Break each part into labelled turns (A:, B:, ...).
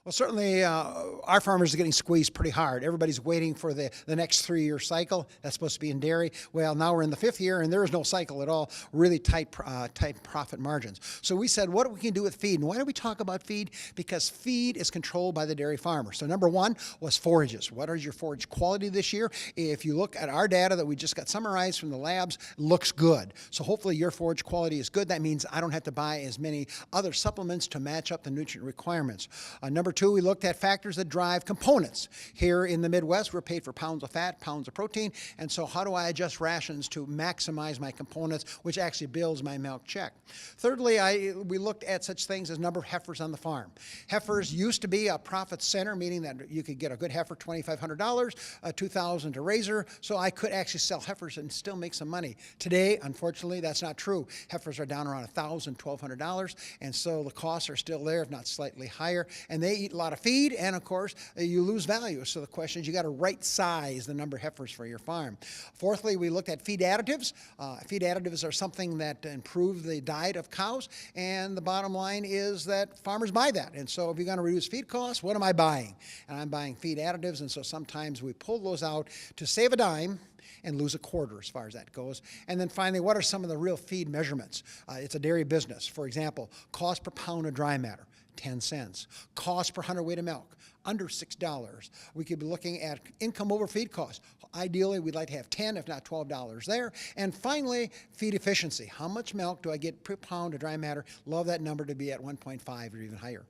A: Well, certainly our farmers are getting squeezed pretty hard. Everybody's waiting for the next 3-year cycle. That's supposed to be in dairy. Well, now we're in the 5th year, and there is no cycle at all. Really tight profit margins. So we said, what we can do with feed? And why do we talk about feed? Because feed is controlled by the dairy farmer. So number one was forages. What is your forage quality this year? If you look at our data that we just got summarized from the labs, looks good. So hopefully your forage quality is good. That means I don't have to buy as many other supplements to match up the nutrient requirements. Number two, we looked at factors that drive components. Here in the Midwest, we're paid for pounds of fat, pounds of protein, and so how do I adjust rations to maximize my components, which actually builds my milk check? Thirdly, we looked at such things as number of heifers on the farm. Heifers used to be a profit center, meaning that you could get a good heifer $2,500, $2,000 to raise her, so I could actually sell heifers and still make some money. Today, unfortunately, that's not true. Heifers are down around $1,000, $1,200, and so the costs are still there, if not slightly higher, and they eat a lot of feed, and of course, you lose value. So the question is, you got to right size the number of heifers for your farm. Fourthly, we looked at feed additives. Feed additives are something that improve the diet of cows, and the bottom line is that farmers buy that. And so if you're going to reduce feed costs, what am I buying? And I'm buying feed additives, and so sometimes we pull those out to save a dime and lose a quarter as far as that goes. And then finally, what are some of the real feed measurements? It's a dairy business. For example, cost per pound of dry matter, 10 cents. Cost per hundredweight of milk, under $6. We could be looking at income over feed costs. Ideally, we'd like to have 10, if not $12 there. And finally, feed efficiency. How much milk do I get per pound of dry matter? Love that number to be at 1.5 or even higher.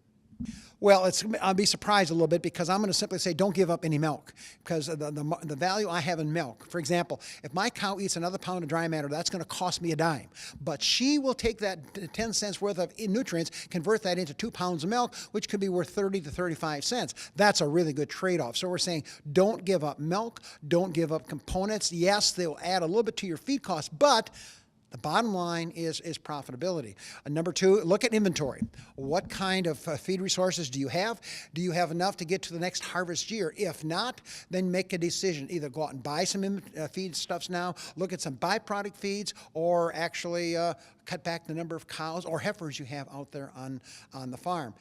A: Well, I'll be surprised a little bit because I'm going to simply say don't give up any milk because the value I have in milk. For example, if my cow eats another pound of dry matter, that's going to cost me a dime. But she will take that 10 cents worth of nutrients, convert that into 2 pounds of milk, which could be worth 30 to 35 cents. That's a really good trade-off. So we're saying don't give up milk, don't give up components. Yes, they'll add a little bit to your feed costs, but the bottom line is profitability. Number two, look at inventory. What kind of feed resources do you have? Do you have enough to get to the next harvest year? If not, then make a decision. Either go out and buy some feed stuffs now, look at some byproduct feeds, or actually cut back the number of cows or heifers you have out there on the farm.